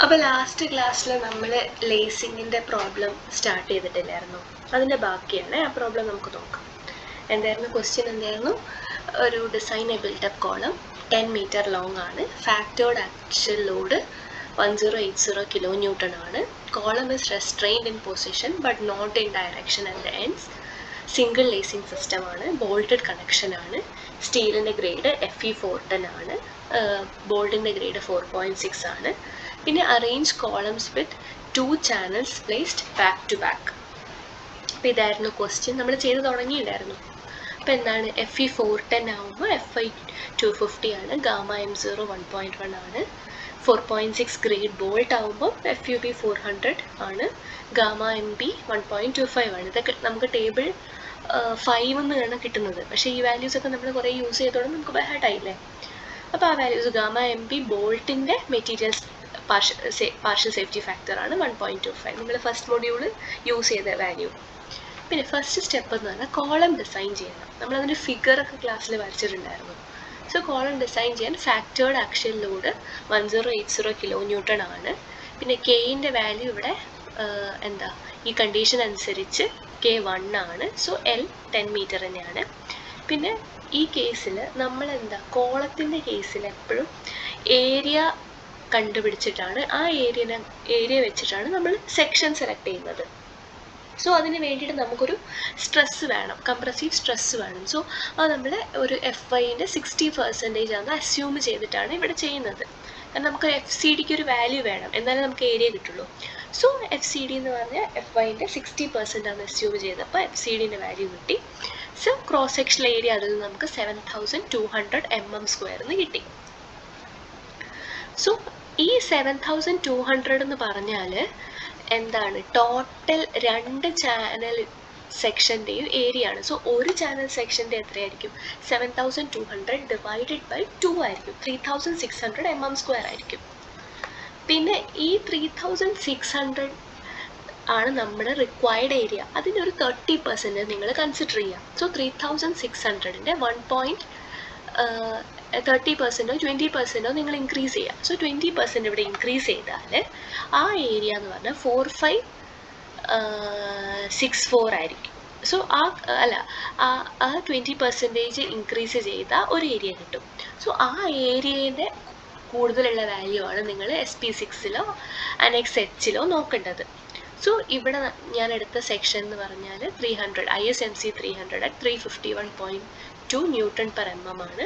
അപ്പോൾ ലാസ്റ്റ് ക്ലാസ്സിൽ നമ്മൾ ലേസിങ്ങിൻ്റെ പ്രോബ്ലം സ്റ്റാർട്ട് ചെയ്തിട്ടില്ലായിരുന്നു. അതിൻ്റെ ബാക്കിയാണ്. ആ പ്രോബ്ലം നമുക്ക് നോക്കാം. എന്തായിരുന്നു ക്വസ്റ്റ്യൻ? എന്തായിരുന്നു? ഒരു design a built up column 10 metre long ആണ്. Factored actual load 1080 kilo newton ആണ്. Column is restrained in position but not in direction at the ends. Single lacing system ആണ്. ബോൾട്ടഡ് കണക്ഷൻ ആണ്. സ്റ്റീലിൻ്റെ ഗ്രേഡ് FE410 ആണ്. ബോൾട്ടിൻ്റെ grade 4.6 ആണ്. പിന്നെ arrange columns with 2 channels placed back to back. അപ്പോൾ ഇതായിരുന്നു question. നമ്മൾ ചെയ്ത് തുടങ്ങിയില്ലായിരുന്നു. അപ്പോൾ എന്താണ്? FE410 ആകുമ്പോൾ FI250 ആണ്. ഗാമ M0 1.1 ആണ്. 4.6 ഗ്രേഡ് ബോൾട്ട് ആകുമ്പോൾ FUB400 ആണ്. ഗാമ MB 1.25 ആണ്. ഇതൊക്കെ നമുക്ക് ടേബിൾ 5 എന്നാണ് കിട്ടുന്നത്. പക്ഷേ ഈ വാല്യൂസ് ഒക്കെ നമ്മൾ കുറേ യൂസ് ചെയ്തോണ്ട് നമുക്ക് ബൈഹാർട്ടായില്ലേ. അപ്പോൾ ആ വാല്യൂസ് ഗാമ MB ബോൾട്ടിൻ്റെ മെറ്റീരിയൽസ് പാർഷ്യൽ സേഫ്റ്റി ഫാക്ടറാണ് 1.25. നിങ്ങൾ ഫസ്റ്റ് മൊഡ്യൂൾ യൂസ് ചെയ്ത വാല്യൂ. പിന്നെ ഫസ്റ്റ് സ്റ്റെപ്പ് എന്ന് പറഞ്ഞാൽ കോളം ഡിസൈൻ ചെയ്യണം. നമ്മളതിൻ്റെ ഫിഗറൊക്കെ ക്ലാസ്സിൽ വരച്ചിട്ടുണ്ടായിരുന്നു. സോ കോളം ഡിസൈൻ ചെയ്യാൻ factored actual load 1080 kilo newton ആണ്. പിന്നെ കെയിൻ്റെ വാല്യൂ ഇവിടെ ഈ കണ്ടീഷൻ അനുസരിച്ച് K1 ആണ്. സോ L 10 മീറ്റർ തന്നെയാണ്. പിന്നെ ഈ കേസിൽ നമ്മൾ കോളത്തിൻ്റെ കേസിൽ എപ്പോഴും ഏരിയ കണ്ടുപിടിച്ചിട്ടാണ് ആ ഏരിയ വെച്ചിട്ടാണ് നമ്മൾ സെക്ഷൻ സെലക്ട് ചെയ്യുന്നത്. സോ അതിന് വേണ്ടിയിട്ട് നമുക്കൊരു സ്ട്രെസ് വേണം, കംപ്രസീവ് സ്ട്രെസ് വേണം. സോ അത് നമ്മൾ ഒരു FYൻ്റെ 60% ആണ് അസ്യൂം ചെയ്തിട്ടാണ് ഇവിടെ ചെയ്യുന്നത്. കാരണം നമുക്ക് FCDക്ക് ഒരു വാല്യൂ വേണം, എന്നാലേ നമുക്ക് ഏരിയ കിട്ടുള്ളൂ. സോ FCD എന്ന് പറഞ്ഞാൽ FYൻ്റെ 60% ആണ് അസ്യൂം ചെയ്തത്. അപ്പോൾ FCDൻ്റെ വാല്യൂ കിട്ടി. സോ ക്രോസ് സെക്ഷണൽ ഏരിയ അതിൽ നിന്ന് നമുക്ക് 7200 mm² എന്ന് കിട്ടി. സോ ഈ 7200 എന്ന് പറഞ്ഞാൽ എന്താണ്? ടോട്ടൽ 2 ചാനൽ സെക്ഷൻ്റെയും ഏരിയ ആണ്. സോ ഒരു ചാനൽ സെക്ഷൻ്റെ എത്രയായിരിക്കും? 7200 ഡിവൈഡഡ് ബൈ 2 ആയിരിക്കും. 3600 mm² ആയിരിക്കും. പിന്നെ ഈ 3600 ആണ് നമ്മുടെ റിക്വയർഡ് ഏരിയ. അതിൻ്റെ ഒരു 30% നിങ്ങൾ കൺസിഡർ ചെയ്യുക. സോ 3600ൻ്റെ 30%ഓ 20%ഓ നിങ്ങൾ ഇൻക്രീസ് ചെയ്യുക. സോ 20% ഇവിടെ ഇൻക്രീസ് ചെയ്താൽ ആ ഏരിയ എന്ന് പറഞ്ഞാൽ 4564 ആയിരിക്കും. സോ ആ 20% ഇൻക്രീസ് ചെയ്ത ഒരു ഏരിയ കിട്ടും. സോ ആ ഏരിയയുടെ കൂടുതലുള്ള വാല്യൂ ആണ് നിങ്ങൾ SP6-ലോ Annex Hലോ നോക്കേണ്ടത്. സോ ഇവിടെ ഞാൻ എടുത്ത സെക്ഷൻ എന്ന് പറഞ്ഞാൽ 300 ISMC 300 at 351.2 Newton/mm ആണ്.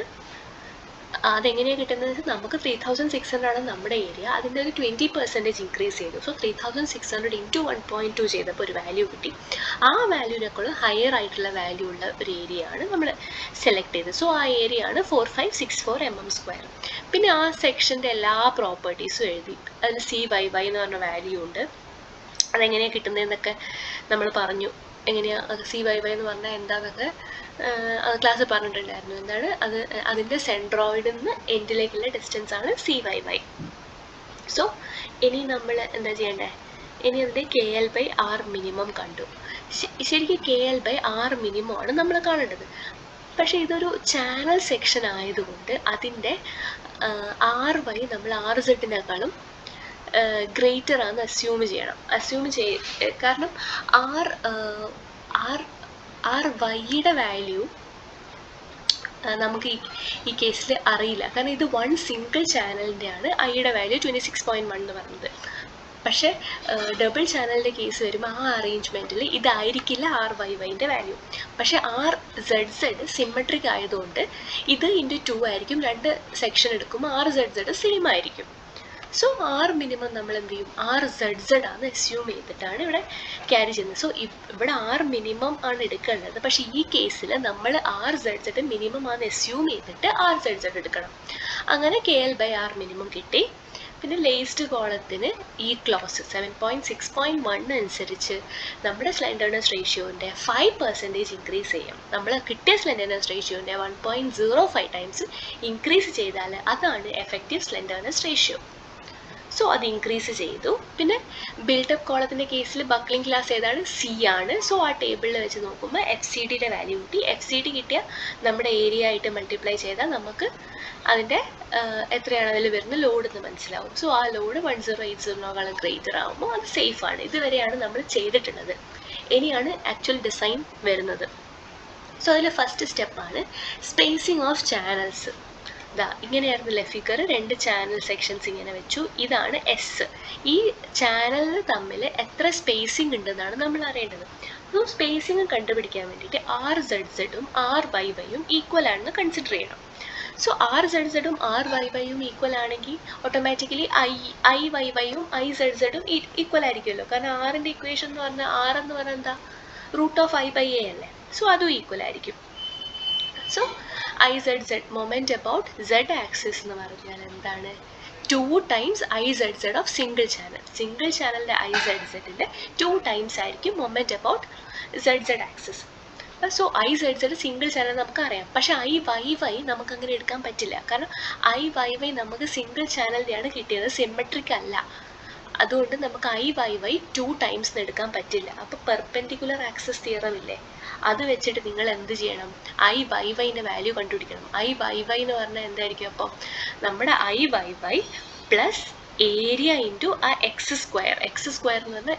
അതെങ്ങനെയാണ് കിട്ടുന്നത്? നമുക്ക് 3600 ആണ് നമ്മുടെ ഏരിയ. അതിൻ്റെ ഒരു 20% ഇൻക്രീസ് ചെയ്തു. സോ 3600 × 1.2 ചെയ്തപ്പോൾ ഒരു വാല്യൂ കിട്ടി. ആ വാല്യൂവിനേക്കാൾ ഹയർ ആയിട്ടുള്ള വാല്യൂ ഉള്ള ഒരു ഏരിയ ആണ് നമ്മൾ സെലക്ട് ചെയ്തത്. സോ ആ ഏരിയ ആണ് 4564 mm². പിന്നെ ആ സെക്ഷൻ്റെ എല്ലാ പ്രോപ്പർട്ടീസും എഴുതി. അതിൽ CYY എന്ന് പറഞ്ഞ വാല്യൂ ഉണ്ട്. അതെങ്ങനെയാണ് കിട്ടുന്നതെന്നൊക്കെ നമ്മൾ പറഞ്ഞു. എങ്ങനെയാണ് CYY എന്ന് പറഞ്ഞാൽ എന്താണെന്നൊക്കെ ക്ലാസ് പറഞ്ഞിട്ടുണ്ടായിരുന്നു. എന്താണ് അത്? അതിൻ്റെ സെൻട്രോയിഡിൽ നിന്ന് എൻഡിലേക്കുള്ള ഡിസ്റ്റൻസ് ആണ് CYY. സോ ഇനി നമ്മൾ എന്താ ചെയ്യേണ്ടത്? ഇനി അതിൻ്റെ KL/R മിനിമം കണ്ടു. ശരിക്കും KL/R മിനിമം ആണ് നമ്മൾ കാണേണ്ടത്. പക്ഷേ ഇതൊരു ചാനൽ സെക്ഷൻ ആയതുകൊണ്ട് അതിൻ്റെ RY നമ്മൾ RZനേക്കാളും ഗ്രേറ്റർ ആണ് അസ്യൂം ചെയ്യണം. കാരണം RYയുടെ വാല്യൂ നമുക്ക് ഈ കേസിൽ അറിയില്ല. കാരണം ഇത് 1 സിംഗിൾ ചാനലിൻ്റെ ആണ് ഐയുടെ വാല്യൂ 26.1 എന്ന് പറയുന്നത്. പക്ഷേ ഡബിൾ ചാനലിൻ്റെ കേസ് വരുമ്പോൾ ആ അറേഞ്ച്മെൻറ്റിൽ ഇതായിരിക്കില്ല RYYൻ്റെ വാല്യൂ. പക്ഷേ RZZ സിമ്മട്രിക് ആയതുകൊണ്ട് ഇത് × 2 ആയിരിക്കും. 2 സെക്ഷൻ എടുക്കുമ്പോൾ RZZ സെയിം ആയിരിക്കും. സോ R മിനിമം നമ്മൾ എന്ത് ചെയ്യും? RZZ ആണ് അസ്യൂം ചെയ്തിട്ടാണ് ഇവിടെ ക്യാരി ചെയ്യുന്നത്. സോ ഇവിടെ R മിനിമം ആണ് എടുക്കേണ്ടത്. പക്ഷേ ഈ കേസിൽ നമ്മൾ RZZ മിനിമം ആണ് അസ്യൂം ചെയ്തിട്ട് RZZ എടുക്കണം. അങ്ങനെ KL/R മിനിമം കിട്ടി. പിന്നെ ലേസ്ഡ് കോളത്തിന് ഈ ക്ലോസ് 7.6.1 അനുസരിച്ച് നമ്മുടെ സ്ലെൻഡർനെസ് റേഷ്യോൻ്റെ 5% ഇൻക്രീസ് ചെയ്യാം. നമ്മൾ കിട്ടിയ സ്ലെൻഡർനെസ് റേഷ്യോൻ്റെ 1.05 ടൈംസ് ഇൻക്രീസ് ചെയ്താൽ അതാണ് എഫക്റ്റീവ് സ്ലെൻഡർനെസ് റേഷ്യോ. സോ അത് ഇൻക്രീസ് ചെയ്തു. പിന്നെ ബിൽഡപ്പ് കോളത്തിൻ്റെ കേസിൽ ബക്ലിംഗ് ക്ലാസ് ഏതാണ്? സി ആണ്. സോ ആ ടേബിളിൽ വെച്ച് നോക്കുമ്പോൾ എഫ് സി ഡിയുടെ വാല്യൂ കിട്ടി. എഫ് സി ഡി കിട്ടിയാൽ നമ്മുടെ ഏരിയ ആയിട്ട് മൾട്ടിപ്ലൈ ചെയ്താൽ നമുക്ക് അതിൻ്റെ എത്രയാണ് അതിൽ വരുന്ന ലോഡ് എന്ന് മനസ്സിലാവും. സോ ആ ലോഡ് 1080 ഗ്രേറ്റർ ആകുമ്പോൾ അത് സേഫാണ്. ഇതുവരെയാണ് നമ്മൾ ചെയ്തിട്ടുള്ളത്. ഇനിയാണ് ആക്ച്വൽ ഡിസൈൻ വരുന്നത്. സോ അതിൽ ഫസ്റ്റ് സ്റ്റെപ്പാണ് സ്പേസിങ് ഓഫ് ചാനൽസ്. ഇതാ ഇങ്ങനെയായിരുന്നില്ല ഫിഗർ, 2 ചാനൽ സെക്ഷൻസ് ഇങ്ങനെ വെച്ചു. ഇതാണ് എസ്. ഈ ചാനലിന് തമ്മിൽ എത്ര സ്പേസിങ് ഉണ്ടെന്നാണ് നമ്മൾ അറിയേണ്ടത്. അപ്പോൾ സ്പേസിങ് കണ്ടുപിടിക്കാൻ വേണ്ടിയിട്ട് ആർ സെഡ് സെഡും ആർ വൈ വൈയും ഈക്വൽ ആണെന്ന് കൺസിഡർ ചെയ്യണം. സോ ആർ സെഡ് സെഡും ആർ വൈ വൈയും ഈക്വൽ ആണെങ്കിൽ ഓട്ടോമാറ്റിക്കലി ഐ വൈ വൈയും ഐ സെഡ് സെഡും ഈക്വൽ ആയിരിക്കുമല്ലോ. കാരണം ആറിൻ്റെ ഇക്വേഷൻ എന്ന് പറഞ്ഞാൽ ആർ എന്ന് പറഞ്ഞാൽ എന്താ? Root of I by A അല്ലേ. സോ അതും ഈക്വൽ ആയിരിക്കും. So I Z z moment about z axis എന്ന് പറഞ്ഞാൽ എന്താണ്? 2 times I Z z of single channel. Single ചാനലിൻ്റെ ഐ സെഡ് സെഡിൻ്റെ 2 times ആയിരിക്കും moment about Z Z axis. So I Z z single channel നമുക്കറിയാം. പക്ഷേ I Y Y നമുക്ക് അങ്ങനെ എടുക്കാൻ പറ്റില്ല. കാരണം ഐ വൈ വൈ നമുക്ക് സിംഗിൾ ചാനലിൻ്റെയാണ് കിട്ടിയത്, സിമെട്രിക് അല്ല. അതുകൊണ്ട് നമുക്ക് ഐ വൈ വൈ 2 times എടുക്കാൻ പറ്റില്ല. അപ്പോൾ പെർപെൻഡിക്കുലർ ആക്സിസ് തിയറം ഇല്ലേ, അത് വെച്ചിട്ട് നിങ്ങൾ എന്ത് ചെയ്യണം? ഐ വൈ വൈൻ്റെ വാല്യൂ കണ്ടുപിടിക്കണം. ഐ വൈ വൈ എന്ന് പറഞ്ഞാൽ എന്തായിരിക്കും? അപ്പോൾ നമ്മുടെ I Y y plus area into ആ എക്സ് സ്ക്വയർ. എക്സ് സ്ക്വയർ എന്ന് പറഞ്ഞാൽ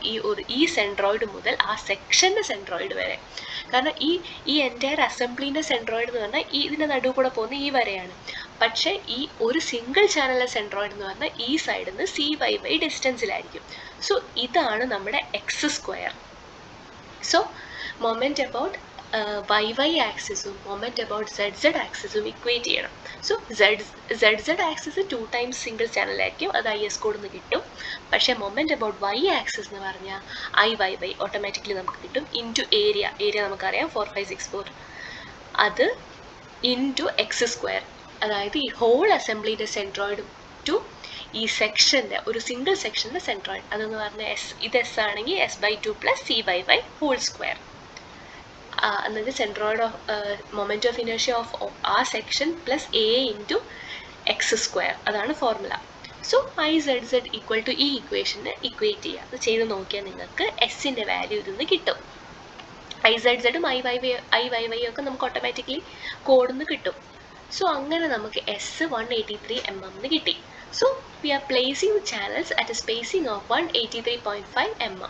ഈ സെൻട്രോയിഡ് മുതൽ ആ സെക്ഷൻ്റെ സെൻട്രോയിഡ് വരെ. കാരണം ഈ എൻറ്റയർ അസംബ്ലീൻ്റെ സെൻട്രോയിഡ് എന്ന് പറഞ്ഞാൽ ഇതിൻ്റെ നടുവ് കൂടെ പോകുന്ന ഈ വരെയാണ്. പക്ഷേ ഈ ഒരു സിംഗിൾ ചാനലിലെ സെൻട്രോയിഡ് എന്ന് പറഞ്ഞാൽ ഈ സൈഡിൽ നിന്ന് സി വൈ വൈ ഡിസ്റ്റൻസിലായിരിക്കും. സോ ഇതാണ് നമ്മുടെ X square. So moment about Y Y ആക്സിസും മൊമെന്റ് അബൌട്ട് സെഡ് സെഡ് ആക്സിസും ഇക്വേറ്റ് ചെയ്യണം. So Z Z axis 2 times single ചാനലായിരിക്കും, അത് ഐ എസ് കോഡ് നിന്ന് കിട്ടും. പക്ഷേ മൊമെന്റ് അബൌട്ട് വൈ ആക്സിസ് എന്ന് പറഞ്ഞാൽ ഐ വൈ വൈ ഓട്ടോമാറ്റിക്കലി നമുക്ക് കിട്ടും ഇൻറ്റു ഏരിയ. ഏരിയ നമുക്കറിയാം 4564. അത് ഇൻറ്റു എക്സ് സ്ക്വയർ. അതായത് ഈ ഹോൾ അസംബ്ലിയുടെ സെൻട്രോയിഡ് ടു ഈ സെക്ഷൻ്റെ ഒരു സിംഗിൾ സെക്ഷൻ്റെ സെൻട്രോയിഡ് അതെന്ന് പറഞ്ഞാൽ എസ്. ഇത് എസ് ആണെങ്കിൽ S/2 plus C by Y whole square. എന്നിട്ട് centroid of moment of inertia of ആ section plus A into X square. അതാണ് formula. So I Z Z equal to ഈ ഇക്വേഷന് ഇക്വേറ്റ് ചെയ്യുക. അത് ചെയ്ത് നോക്കിയാൽ നിങ്ങൾക്ക് എസിൻ്റെ വാല്യൂ ഇതിന്ന് കിട്ടും. ഐ സെഡ് സെഡും ഐ വൈ വൈ ഒക്കെ നമുക്ക് ഓട്ടോമാറ്റിക്കലി കോഡിൽ നിന്ന് കിട്ടും. സോ അങ്ങനെ നമുക്ക് എസ് 183 mm കിട്ടി. So we are placing channels at a spacing of 183.5 mm.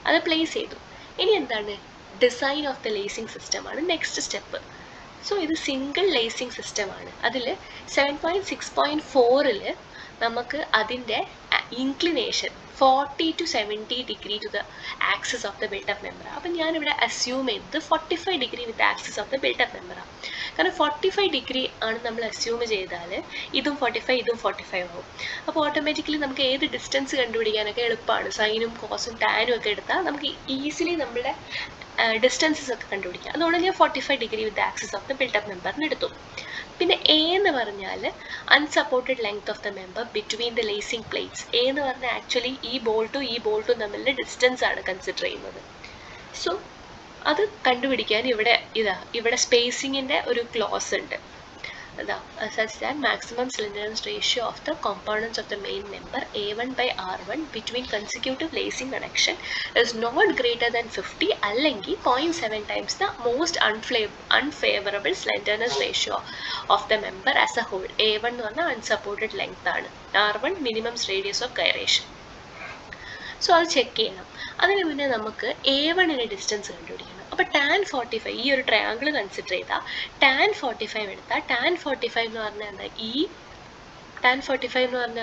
അത് പ്ലേസ് ചെയ്തു. ഇനി എന്താണ്? ഡിസൈൻ ഓഫ് ദ ലേസിംഗ് സിസ്റ്റമാണ് നെക്സ്റ്റ് സ്റ്റെപ്പ്. സോ ഇത് സിംഗിൾ ലേസിംഗ് സിസ്റ്റമാണ്. അതിൽ 7.6.4 നമുക്ക് അതിൻ്റെ inclination 40 to 70 degree to the axis of the built-up member. അപ്പം ഞാനിവിടെ അസ്യൂം ചെയ്തത് 45 degree with the axis of the built-up member. കാരണം 45 degree ആണ് നമ്മൾ അസ്യൂം ചെയ്താൽ ഇതും 45 ഇതും 45 ആവും. അപ്പോൾ ഓട്ടോമാറ്റിക്കലി നമുക്ക് ഏത് ഡിസ്റ്റൻസ് കണ്ടുപിടിക്കാനൊക്കെ എളുപ്പമാണ്. സൈനും കോസും ടാനും ഒക്കെ എടുത്താൽ നമുക്ക് ഈസിലി നമ്മുടെ ഡിസ്റ്റൻസസ് ഒക്കെ കണ്ടുപിടിക്കാം. അതുകൊണ്ട് ഞാൻ 45 degree with the axis of the built-up memberന്ന് എടുത്തു. പിന്നെ എ എന്ന് പറഞ്ഞാൽ unsupported length of the member between the lacing plates. A എന്ന് പറഞ്ഞാൽ ആക്ച്വലി ഈ ബോൾട്ടും തമ്മിലുള്ള ഡിസ്റ്റൻസ് ആണ് കൺസിഡർ ചെയ്യുന്നത്. സോ അത് കണ്ടുപിടിക്കാൻ ഇവിടെ സ്പേസിങ്ങിൻ്റെ ഒരു ക്ലോസ് ഉണ്ട്. such that maximum slenderness ratio of the components of the main member A1 by R1 between consecutive lacing connection is not greater than 50 അല്ലെങ്കിൽ 0.7 times the most unfavorable slenderness ratio of the member as a whole. A1 എന്ന് പറഞ്ഞാൽ unsupported length ആണ്, R1 minimum radius of gyration. So അത് check ചെയ്യണം. അതിന് മുന്നേ നമുക്ക് A1ൻ്റെ distance കണ്ടുപിടിക്കണം. അപ്പോൾ tan 45 ഈ ഒരു ട്രയാങ്കിൾ കൺസിഡർ ചെയ്താൽ tan 45 എടുത്താൽ tan 45 എന്ന് പറഞ്ഞാൽ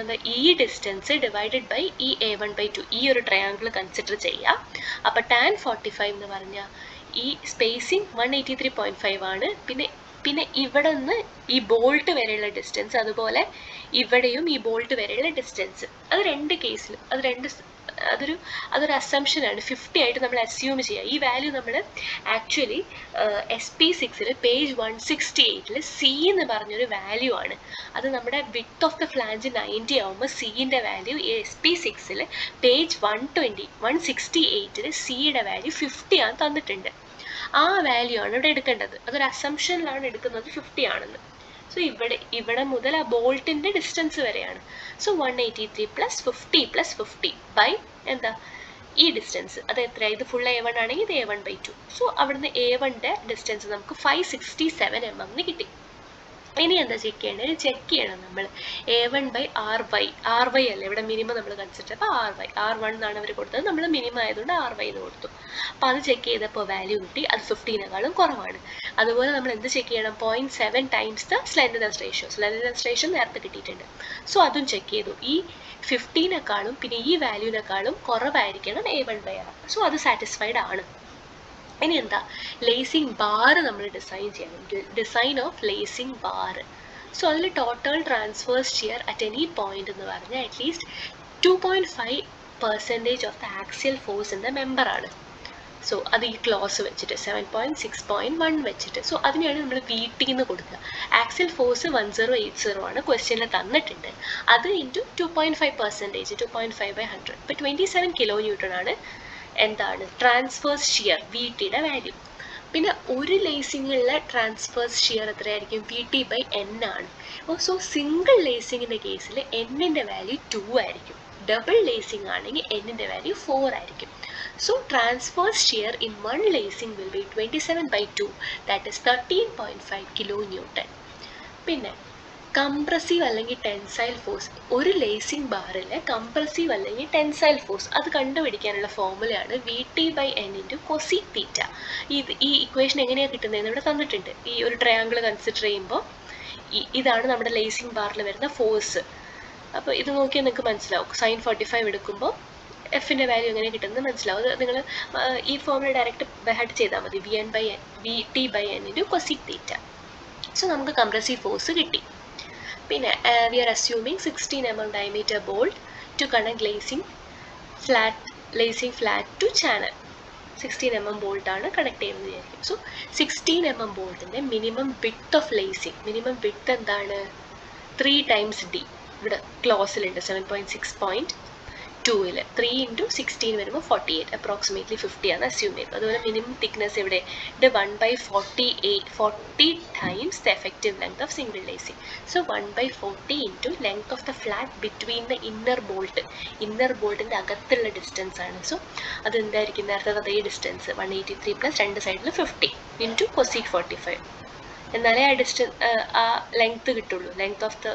എന്താ ഈ ഡിസ്റ്റൻസ് ഡിവൈഡഡ് ബൈ ഈ A1/2 ഈ ഒരു ട്രയാങ്കിൾ കൺസിഡർ ചെയ്യുക. അപ്പോൾ tan 45 എന്ന് പറഞ്ഞാൽ ഈ സ്പേസിങ് 183.5 ആണ്. പിന്നെ ഇവിടെ നിന്ന് ഈ ബോൾട്ട് വരെയുള്ള ഡിസ്റ്റൻസ്, അതുപോലെ ഇവിടെയും ഈ ബോൾട്ട് വരെയുള്ള ഡിസ്റ്റൻസ്, അത് രണ്ട് കേസിലും അതൊരു അസംഷനാണ്. 50 ആയിട്ട് നമ്മൾ അസ്യൂം ചെയ്യുക. ഈ വാല്യൂ നമ്മൾ ആക്ച്വലി SP6 പേജ് 168 സി എന്ന് പറഞ്ഞൊരു വാല്യൂ ആണ്. അത് നമ്മുടെ വിഡ്ത്ത് ഓഫ് ദ ഫ്ലാഞ്ച് 90 ആകുമ്പോൾ സിൻ്റെ വാല്യൂ SP6 പേജ് 168 സിയുടെ വാല്യൂ 50 ആണ് തന്നിട്ടുണ്ട്. ആ വാല്യൂ ആണ് ഇവിടെ എടുക്കേണ്ടത്. അതൊരു അസംഷനിലാണ് എടുക്കുന്നത് 50 ആണെന്ന്. സോ ഇവിടെ മുതൽ ആ ബോൾട്ടിൻ്റെ ഡിസ്റ്റൻസ് വരെയാണ്. സോ 183 + 50 + 50 ബൈ എന്താ ഈ ഡിസ്റ്റൻസ്, അത് എത്രയാണ്? ഇത് ഫുൾ A1 ആണെങ്കിൽ ഇത് A1/2. സോ അവിടുന്ന് A1ൻ്റെ ഡിസ്റ്റൻസ് നമുക്ക് 567 mm കിട്ടി. ഇനി എന്താ ചെക്ക് ചെയ്യേണ്ടത്? ചെക്ക് ചെയ്യണം നമ്മൾ A1/RY. RY അല്ലേ ഇവിടെ മിനിമം നമ്മൾ കൺസിഡർ, അപ്പോൾ RY R1 എന്നാണ് അവർ കൊടുത്തത്, നമ്മൾ മിനിമം ആയതുകൊണ്ട് RY എന്ന് കൊടുത്തു. അപ്പോൾ അത് ചെക്ക് ചെയ്തപ്പോൾ വാല്യൂ കിട്ടി, അത് 15നേക്കാളും കുറവാണ്. അതുപോലെ നമ്മൾ എന്ത് ചെക്ക് ചെയ്യണം? 0.7 times the slenderness ratio. Slenderness ratio നേരത്തെ കിട്ടിയിട്ടുണ്ട്. സോ അതും ചെക്ക് ചെയ്തു. ഈ 15നേക്കാളും പിന്നെ ഈ വാല്യൂവിനേക്കാളും കുറവായിരിക്കണം A1/R. സോ അത് സാറ്റിസ്ഫൈഡ് ആണ്. ഇനി എന്താ? ലേസിംഗ് ബാർ നമ്മൾ ഡിസൈൻ ചെയ്യണം. Design of lacing bar. So അതിൽ total transverse shear at any point എന്ന് പറഞ്ഞാൽ at least 2.5% of the axial force in the മെമ്പറാണ്. സോ അത് ഈ ക്ലോസ് വെച്ചിട്ട് 7.6.1 വെച്ചിട്ട്, സോ അതിനെയാണ് നമ്മൾ VT എന്ന് കൊടുക്കുക. ആക്സിയൽ ഫോഴ്സ് 1080 ആണ്, ക്വസ്റ്റ്യനിൽ തന്നിട്ടുണ്ട്. അത് ഇൻറ്റു 2.5%, 2.5/100. ഇപ്പോൾ 27 kN ആണ് എന്താണ് ട്രാൻസ്ഫേഴ്സ് ഷിയർ VTയുടെ വാല്യൂ. പിന്നെ ഒരു ലേസിങ്ങിലുള്ള ട്രാൻസ്ഫേഴ്സ് ഷിയർ എത്രയായിരിക്കും? VT/N ആണ്. സോ സിംഗിൾ ലേസിങ്ങിൻ്റെ കേസിൽ N-ൻ്റെ വാല്യൂ 2 ആയിരിക്കും. ഡബിൾ ലേസിംഗ് ആണെങ്കിൽ N-ൻ്റെ വാല്യൂ 4 ആയിരിക്കും. So transverse shear in one lacing will be 27/2, that is 13.5 kN. പിന്നെ കംപ്രസീവ് അല്ലെങ്കിൽ ടെൻസൈൽ ഫോഴ്സ്, ഒരു ലേസിംഗ് ബാറിലെ കംപ്രസീവ് അല്ലെങ്കിൽ ടെൻസൈൽ ഫോഴ്സ് അത് കണ്ടുപിടിക്കാനുള്ള ഫോർമുലയാണ് VT/N × cosec θ. ഈ ഇക്വേഷൻ എങ്ങനെയാണ് കിട്ടുന്നതെന്ന് ഇവിടെ തന്നിട്ടുണ്ട്. ഈ ഒരു ട്രയാങ്കിൾ കൺസിഡർ ചെയ്യുമ്പോൾ ഇതാണ് നമ്മുടെ ലേസിംഗ് ബാറിൽ വരുന്ന ഫോഴ്സ്. അപ്പോൾ ഇത് നോക്കിയാൽ നിങ്ങൾക്ക് മനസ്സിലാവും. sin 45 എടുക്കുമ്പോൾ എഫിൻ്റെ വാല്യൂ എങ്ങനെ കിട്ടുന്നത് മനസ്സിലാവും. അത് നിങ്ങൾ ഈ ഫോർമുല ഡയറക്റ്റ് ബൈഹാർട്ട് ചെയ്താൽ മതി. VT/N × cosec θ. സോ നമുക്ക് കംപ്രസീവ് ഫോഴ്സ് കിട്ടി. പിന്നെ we are assuming 16 mm diameter bolt to connect lacing flat to channel. 16 mm ബോൾട്ടാണ് കണക്ട് ചെയ്യുന്നത് വിചാരിക്കും. സോ 16 mm ബോൾട്ടിൻ്റെ minimum width of lacing, minimum width എന്താണ്? 3 times D. ഇവിടെ ക്ലോസിലുണ്ട് 7.6.2. 3 × 16 വരുമ്പോൾ 48, അപ്രോക്സിമേറ്റ്ലി 50 ആണ് അസ്യൂം ചെയ്തത്. അതുപോലെ മിനിമം തിക്നെസ് ഇവിടെ 1/40 times the effective length of single lacing. So 1/40 × length of the flat between the inner ബോൾട്ടിൻ്റെ അകത്തുള്ള ഡിസ്റ്റൻസ് ആണ്. സോ അതെന്തായിരിക്കും? നേരത്തെ അതേ ഡിസ്റ്റൻസ് 183 + 2 സൈഡിൽ 50 × cosec 45. എന്നാലേ ആ ലെങ്ത് കിട്ടുള്ളൂ, ലെങ്ത് ഓഫ് ദ.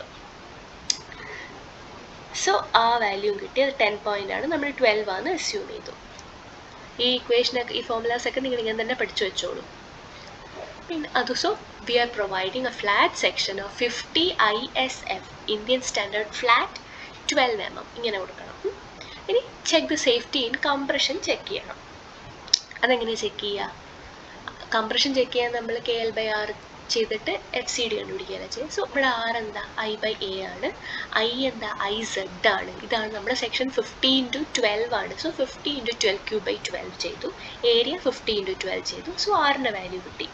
സോ ആ വാല്യൂ കിട്ടി. അത് 10 point ആണ്. നമ്മൾ 12 ആണ് അസ്യൂം ചെയ്തു. ഈ ഇക്വേഷനൊക്കെ ഈ ഫോർമുലാസൊക്കെ നിങ്ങൾ ഇങ്ങനെ തന്നെ പഠിച്ചു വെച്ചോളൂ. പിന്നെ അത് so we are providing A flat section of 50 ISF, Indian standard flat 12 mm ഇങ്ങനെ കൊടുക്കണം. ഇനി check the safety in compression check ചെയ്യണം. അതെങ്ങനെ ചെക്ക് ചെയ്യുക? കംപ്രഷൻ ചെക്ക് ചെയ്യാൻ നമ്മൾ KL/R ചെയ്തിട്ട് FCD കണ്ടുപിടിക്കുകയല്ല ചെയ്യുക. സോ ഇവിടെ R എന്താ? I/A ആണ്. I എന്താ? IZ ആണ്. ഇതാണ് നമ്മുടെ സെക്ഷൻ 50 × 12 ആണ്. സോ 50 × 12³/12 ചെയ്തു. ഏരിയ 50 × 12 ചെയ്തു. സോ R-ൻ്റെ വാല്യൂ കിട്ടി.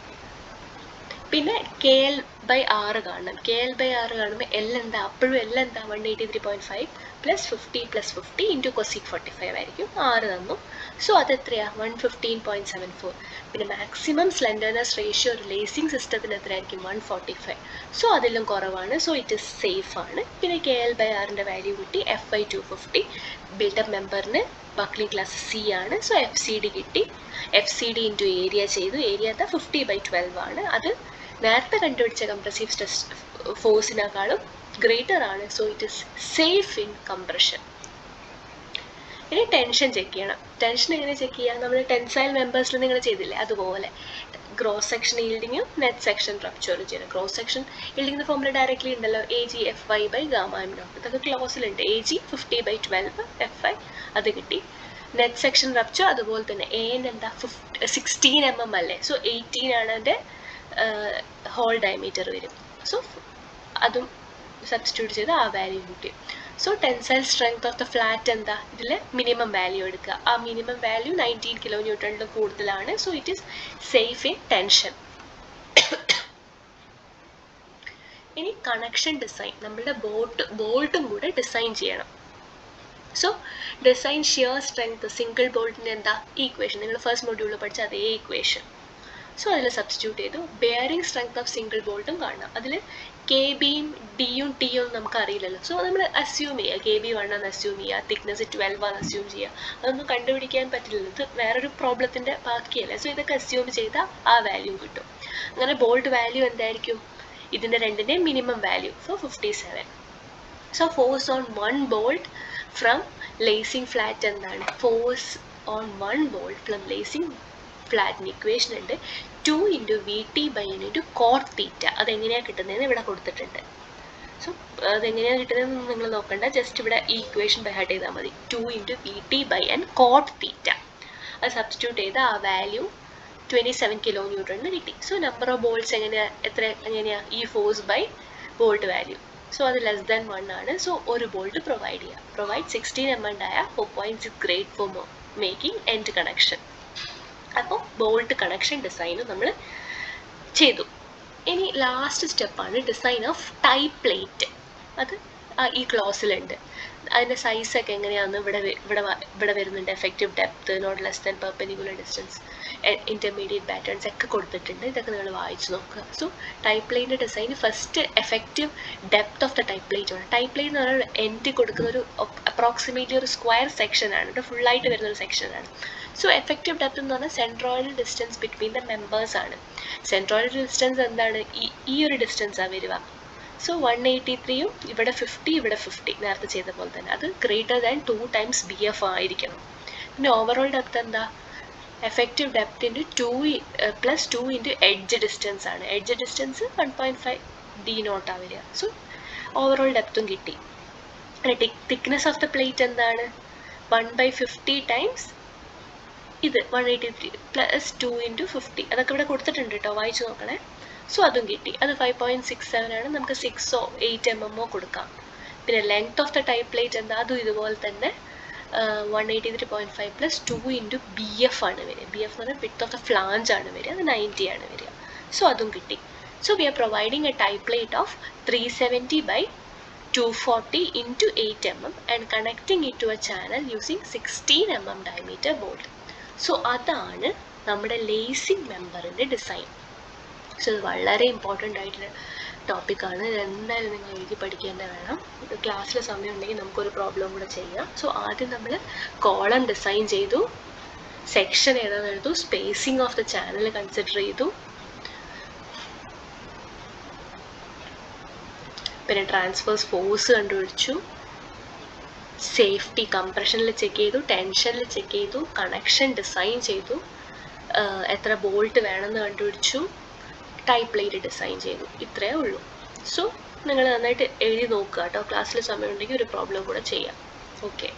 പിന്നെ KL/R കാണണം. KL/R കാണുമ്പോൾ L എന്താ? അപ്പോഴും L എന്താ? 183.5 + 50 + 50 × cosec 45 ആയിരിക്കും. 6 തന്നു. സോ അതെത്രയാണ്? 115.74. പിന്നെ മാക്സിമം സ്ലെൻഡർനെസ് റേഷ്യോ ഒരു ലേസിംഗ് സിസ്റ്റത്തിന് എത്രയായിരിക്കും? 145. സോ അതിലും കുറവാണ്. സോ ഇറ്റ് ഇസ് സേഫ് ആണ്. പിന്നെ KL/R-ൻ്റെ വാല്യൂ കിട്ടി. F/250. ബിൽഡപ്പ് മെമ്പറിന് ബക്ലിംഗ് ക്ലാസ് C ആണ്. സോ FCD കിട്ടി. FCD × ഏരിയ ചെയ്തു. ഏരിയ എന്താ? 50/12 ആണ്. അത് നേരത്തെ കണ്ടുപിടിച്ച കംപ്രസീവ് സ്ട്രെസ് ഫോഴ്സിനേക്കാളും ഗ്രേറ്റർ ആണ്. So it is safe in compression. ഇനി ടെൻഷൻ ചെക്ക് ചെയ്യണം. ടെൻഷൻ എങ്ങനെ ചെക്ക് ചെയ്യുക? നമ്മൾ ടെൻസൈൽ മെമ്പേഴ്സിൽ നിങ്ങൾ ചെയ്തില്ലേ അതുപോലെ ക്രോസ് സെക്ഷൻ ഈൽഡിങ്ങും നെറ്റ് സെക്ഷൻ റപ്ചറും ചെയ്യണം. ക്രോസ് സെക്ഷൻ ഈൽഡിങ്ങിൻ്റെ ഫോർമുല ഡയറക്റ്റ്ലി ഉണ്ടല്ലോ, AG/FY/γ0. ഇതൊക്കെ ക്ലോസിലുണ്ട്. AG 50/12 FI അത് കിട്ടി. നെറ്റ് സെക്ഷൻ റപ്ചർ അതുപോലെ തന്നെ AN എന്താ? 16 mm അല്ലേ. സോ 18 ആണ് അതിൻ്റെ ഹോൾ ഡയമീറ്റർ വരും. സോ അതും സബ്സ്റ്റിറ്റ്യൂട്ട് ചെയ്ത് ആ വാല്യൂ കിട്ടി. So tensile strength of the flat എന്താ? ഇതിൽ മിനിമം വാല്യൂ എടുക്കുക. ആ മിനിമം വാല്യൂ 19 kN കൂടുതലാണ്. So it is safe in tension. ഇനി കണക്ഷൻ ഡിസൈൻ, നമ്മളുടെ ബോൾട്ടും കൂടെ ഡിസൈൻ ചെയ്യണം. So design shear strength single ബോൾട്ടിൻ്റെ എന്താ? ഈ ഇക്വേഷൻ നിങ്ങൾ ഫസ്റ്റ് മൊഡ്യൂളിൽ പഠിച്ച അതേ ഇക്വേഷൻ. സോ അതിൽ സബ്സ്റ്റിറ്റ്യൂട്ട് ചെയ്തു. ബെയറിംഗ് സ്ട്രെങ്ത് ഓഫ് സിംഗിൾ ബോൾട്ടും കാണണം. അതിൽ കെ ബിയും ഡിയും ടിയും നമുക്ക് അറിയില്ലല്ലോ. സോ നമ്മൾ അസ്യൂം ചെയ്യുക, കെ ബി 1 ആണെന്ന് അസ്യൂം ചെയ്യുക, തിക്നെസ് 12 ആണെന്ന് അസ്യൂം ചെയ്യുക. അതൊന്നും കണ്ടുപിടിക്കാൻ പറ്റില്ലല്ലോ, ഇത് വേറൊരു പ്രോബ്ലത്തിൻ്റെ ബാക്കിയല്ലേ. സോ ഇതൊക്കെ അസ്യൂം ചെയ്താൽ ആ വാല്യൂ കിട്ടും. അങ്ങനെ ബോൾട്ട് വാല്യൂ എന്തായിരിക്കും? ഇതിൻ്റെ രണ്ടിൻ്റെയും minimum value. So 57. So force on 1 bolt from lacing flat എന്താണ്? Force on 1 bolt from lacing ഫ്ലാറ്റിന് ഇക്വേഷൻ ഉണ്ട് 2 × VT/N × cot θ. അതെങ്ങനെയാണ് കിട്ടുന്നതെന്ന് ഇവിടെ കൊടുത്തിട്ടുണ്ട്. സോ അതെങ്ങനെയാണ് കിട്ടുന്നതെന്ന് നിങ്ങൾ നോക്കണ്ട, ജസ്റ്റ് ഇവിടെ ഈ ഇക്വേഷൻ ബൈ ഹാർട്ട് ചെയ്താൽ മതി. 2 × VT/N cot θ. അത് സബ്സ്റ്റിറ്റ്യൂട്ട് ചെയ്ത് ആ വാല്യൂ 27 kN കിട്ടി. സോ നമ്പർ ഓഫ് ബോൾട്ട്സ് എങ്ങനെയാണ് ഈ force by bolt value. So അത് ലെസ് ദാൻ 1 ആണ്. സോ ഒരു ബോൾട്ട് പ്രൊവൈഡ് ചെയ്യുക. പ്രൊവൈഡ് 16 mm ആയ 4.6 grade for making end connection. അപ്പോൾ ബോൾട്ട് കണക്ഷൻ ഡിസൈനും നമ്മൾ ചെയ്തു. ഇനി ലാസ്റ്റ് സ്റ്റെപ്പാണ് ഡിസൈൻ ഓഫ് ടൈ പ്ലേറ്റ്. അത് ഈ ക്ലോസിലുണ്ട്. അതിൻ്റെ സൈസൊക്കെ എങ്ങനെയാണെന്ന് ഇവിടെ വരുന്നുണ്ട്. Effective depth, not less than perpendicular distance, intermediate patterns ഒക്കെ കൊടുത്തിട്ടുണ്ട്. ഇതൊക്കെ നിങ്ങൾ വായിച്ച് നോക്കുക. സോ ടൈപ്പ് പ്ലേറ്റിൻ്റെ design first effective depth of the type plate ആണ്. ടൈപ്പ് പ്ലേറ്റ് എന്ന് പറഞ്ഞാൽ എൻഡ് കൊടുക്കുന്ന ഒരു അപ്രോക്സിമേറ്റ്ലി ഒരു സ്ക്വയർ സെക്ഷനാണ്, ഇത് ഫുള്ളായിട്ട് വരുന്നൊരു സെക്ഷനാണ്. സോ എഫക്റ്റീവ് ഡെപ്ത് എന്ന് പറഞ്ഞാൽ centroidal distance between the members ആണ്. സെൻട്രോയിഡൽ ഡിസ്റ്റൻസ് എന്താണ്? ഈ ഒരു ഡിസ്റ്റൻസാണ് വരിക. സോ 183യും ഇവിടെ 50, ഇവിടെ 50, നേരത്തെ ചെയ്ത പോലെ തന്നെ. അത് ഗ്രേറ്റർ ദാൻ 2 times BF ആയിരിക്കണം. പിന്നെ ഓവറോൾ ഡെപ്ത് എന്താ? എഫക്റ്റീവ് ഡെപ്ത് +2 × എഡ്ജ് ഡിസ്റ്റൻസ് ആണ്. എഡ്ജ് ഡിസ്റ്റൻസ് 1.5 D0 വരിക. സോ ഓവറോൾ ഡെപ്തും കിട്ടി. പിന്നെ തിക്നെസ് ഓഫ് ദ പ്ലേറ്റ് എന്താണ്? 1/50 times ഇത് 183 +2 × 50. അതൊക്കെ ഇവിടെ കൊടുത്തിട്ടുണ്ട് കേട്ടോ, വായിച്ചു നോക്കണേ. സോ അതും കിട്ടി. അത് 5.67 ആണ്. നമുക്ക് 6 or 8 mm കൊടുക്കാം. പിന്നെ length of the type plate എന്താ? അതും ഇതുപോലെ തന്നെ 183.5 + 2 × BF ആണ് വരിക. BF എന്ന് പറഞ്ഞാൽ ബിറ്റ് ഓഫ് ദ ഫ്ലാഞ്ച് ആണ് വരിക. അത് 90 ആണ് വരിക. സോ അതും കിട്ടി. So we are providing a type plate of 370/240 × 8 mm and connecting it to a channel using 16 mm diameter bolt. So അതാണ് നമ്മുടെ ലേസിംഗ് മെമ്പറിൻ്റെ ഡിസൈൻ. സോ ഇത് വളരെ ഇമ്പോർട്ടൻ്റ് ആയിട്ടുള്ള ടോപ്പിക്കാണ്. ഇത് എന്തായാലും നിങ്ങൾ എഴുതി പഠിക്കേണ്ട വേണം. ക്ലാസ്സിൽ സമയം ഉണ്ടെങ്കിൽ നമുക്കൊരു പ്രോബ്ലം കൂടെ ചെയ്യാം. സോ ആദ്യം നമ്മൾ കോളം ഡിസൈൻ ചെയ്തു, സെക്ഷൻ ഏതാണെന്ന് എഴുതു, spacing of the channel consider ചെയ്തു, പിന്നെ ട്രാൻസ്ഫേഴ്സ് ഫോഴ്സ് കണ്ടുപിടിച്ചു, സേഫ്റ്റി കംപ്രഷനിൽ ചെക്ക് ചെയ്തു, ടെൻഷനിൽ ചെക്ക് ചെയ്തു, കണക്ഷൻ ഡിസൈൻ ചെയ്തു, എത്ര ബോൾട്ട് വേണമെന്ന് കണ്ടുപിടിച്ചു, ടൈപ്പ് പ്ലേറ്റ് ഡിസൈൻ ചെയ്തു. ഇത്രയേ ഉള്ളൂ. സോ നിങ്ങൾ നന്നായിട്ട് എഴുതി നോക്കുക കേട്ടോ. ക്ലാസ്സിൽ സമയമുണ്ടെങ്കിൽ ഒരു പ്രോബ്ലം കൂടെ ചെയ്യാം. ഓക്കെ.